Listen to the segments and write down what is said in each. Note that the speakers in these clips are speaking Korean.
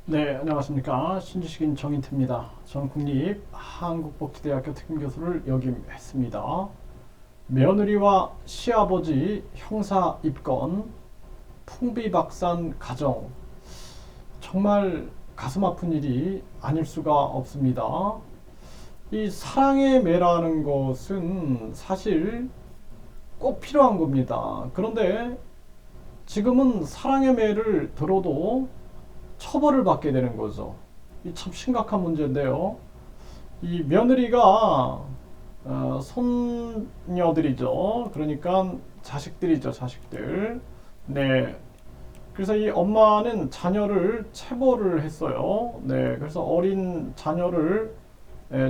네, 안녕하십니까. 신지식인 정인태입니다. 전 국립한국복지대학교 특임교수를 역임했습니다. 며느리와 시아버지 형사 입건, 풍비박산 가정. 정말 가슴 아픈 일이 아닐 수가 없습니다. 이 사랑의 매라는 것은 사실 꼭 필요한 겁니다. 그런데 지금은 사랑의 매를 들어도 처벌을 받게 되는 거죠. 이 참 심각한 문제인데요. 이 며느리가 손녀들이죠. 그러니까 자식들이죠, 자식들. 네. 그래서 이 엄마는 자녀를 체벌을 했어요. 네. 그래서 어린 자녀를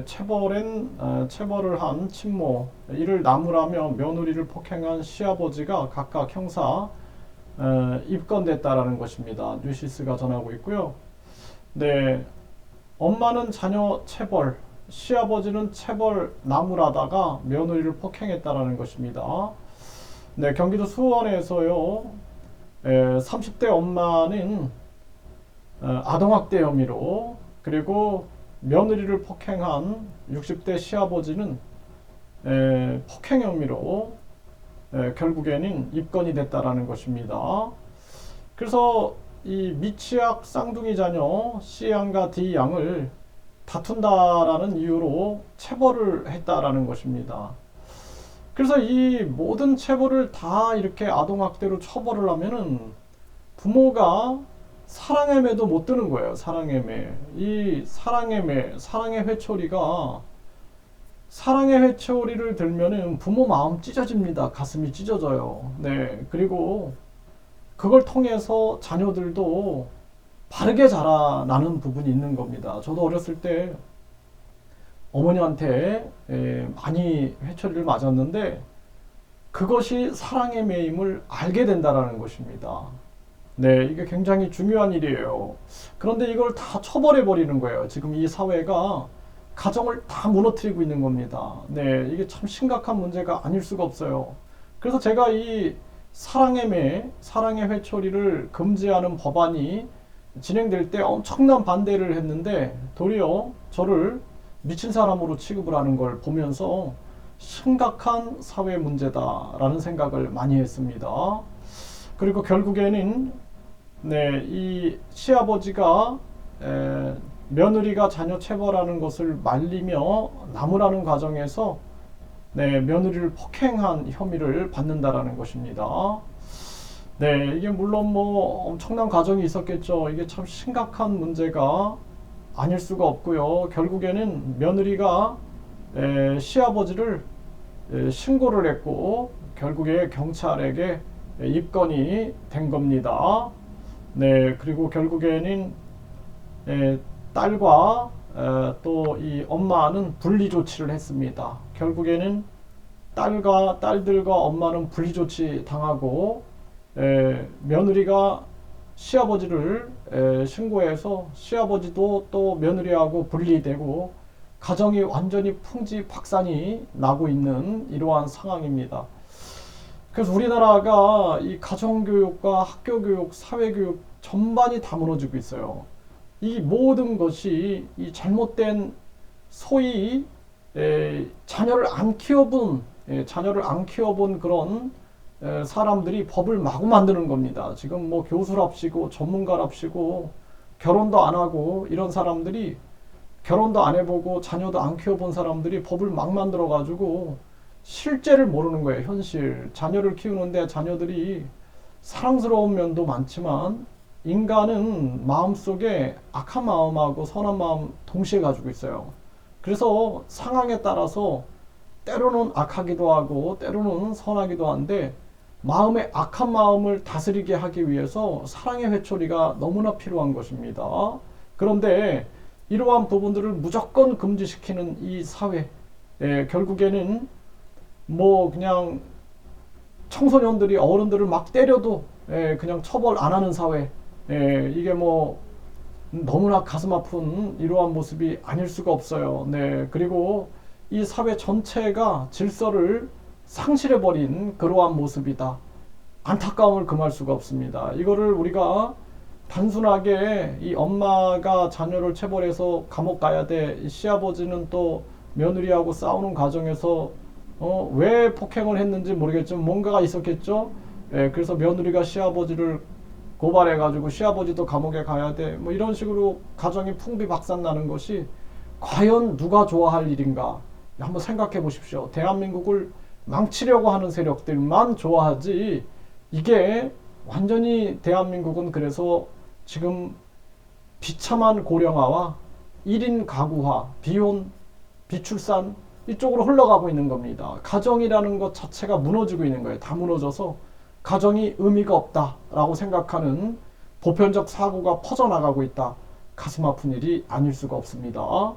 체벌을 한 친모, 이를 나무라며 며느리를 폭행한 시아버지가 각각 형사 입건됐다라는 것입니다. 뉴시스가 전하고 있고요. 네, 엄마는 자녀 체벌, 시아버지는 체벌 나무라다가 며느리를 폭행했다라는 것입니다. 네, 경기도 수원에서요. 30대 엄마는 아동학대 혐의로, 그리고 며느리를 폭행한 60대 시아버지는 폭행 혐의로 결국에는 입건이 됐다라는 것입니다. 그래서 이 미취학 쌍둥이 자녀 C양과 D양을 다툰다라는 이유로 체벌을 했다라는 것입니다. 그래서 이 모든 체벌을 다 이렇게 아동학대로 처벌을 하면은 부모가 사랑의 매도 못 드는 거예요. 사랑의 매. 이 사랑의 매, 사랑의 회초리가 사랑의 회초리를 들면은 부모 마음 찢어집니다. 가슴이 찢어져요. 네. 그리고 그걸 통해서 자녀들도 바르게 자라나는 부분이 있는 겁니다. 저도 어렸을 때 어머니한테 많이 회초리를 맞았는데 그것이 사랑의 매임을 알게 된다라는 것입니다. 네, 이게 굉장히 중요한 일이에요. 그런데 이걸 다 처벌해 버리는 거예요. 지금 이 사회가 가정을 다 무너뜨리고 있는 겁니다. 네, 이게 참 심각한 문제가 아닐 수가 없어요. 그래서 제가 이 사랑의 매, 사랑의 회초리를 금지하는 법안이 진행될 때 엄청난 반대를 했는데 도리어 저를 미친 사람으로 취급을 하는 걸 보면서 심각한 사회 문제다라는 생각을 많이 했습니다. 그리고 결국에는 네, 이 시아버지가 며느리가 자녀 체벌하는 것을 말리며 나무라는 과정에서 네, 며느리를 폭행한 혐의를 받는다라는 것입니다. 네, 이게 물론 뭐 엄청난 과정이 있었겠죠. 이게 참 심각한 문제가 아닐 수가 없고요. 결국에는 며느리가 시아버지를 신고를 했고 결국에 경찰에게 입건이 된 겁니다. 네, 그리고 결국에는 딸과 또 이 엄마는 분리 조치를 했습니다. 결국에는 딸들과 엄마는 분리 조치 당하고 며느리가 시아버지를 신고해서 시아버지도 또 며느리하고 분리되고 가정이 완전히 풍지박산이 나고 있는 이러한 상황입니다. 그래서 우리나라가 이 가정교육과 학교교육, 사회교육 전반이 다 무너지고 있어요. 이 모든 것이 이 잘못된 소위 자녀를 안 키워본 그런 사람들이 법을 마구 만드는 겁니다. 지금 뭐 교수랍시고 전문가랍시고 결혼도 안 하고 이런 사람들이 결혼도 안 해보고 자녀도 안 키워본 사람들이 법을 막 만들어 가지고 실제를 모르는 거예요. 현실. 자녀를 키우는데 자녀들이 사랑스러운 면도 많지만 인간은 마음속에 악한 마음하고 선한 마음 동시에 가지고 있어요. 그래서 상황에 따라서 때로는 악하기도 하고 때로는 선하기도 한데 마음의 악한 마음을 다스리게 하기 위해서 사랑의 회초리가 너무나 필요한 것입니다. 그런데 이러한 부분들을 무조건 금지시키는 이 사회, 결국에는 뭐 그냥 청소년들이 어른들을 막 때려도 그냥 처벌 안 하는 사회, 이게 뭐 너무나 가슴 아픈 이러한 모습이 아닐 수가 없어요. 네, 그리고 이 사회 전체가 질서를 상실해버린 그러한 모습이다. 안타까움을 금할 수가 없습니다. 이거를 우리가 단순하게 이 엄마가 자녀를 체벌해서 감옥 가야 돼. 이 시아버지는 또 며느리하고 싸우는 과정에서 왜 폭행을 했는지 모르겠지만 뭔가가 있었겠죠. 예, 그래서 며느리가 시아버지를 고발해가지고 시아버지도 감옥에 가야 돼. 뭐 이런 식으로 가정이 풍비박산 나는 것이 과연 누가 좋아할 일인가? 한번 생각해 보십시오. 대한민국을 망치려고 하는 세력들만 좋아하지, 이게 완전히 대한민국은 그래서 지금 비참한 고령화와 1인 가구화, 비혼, 비출산 이쪽으로 흘러가고 있는 겁니다. 가정이라는 것 자체가 무너지고 있는 거예요. 다 무너져서 가정이 의미가 없다라고 생각하는 보편적 사고가 퍼져나가고 있다. 가슴 아픈 일이 아닐 수가 없습니다.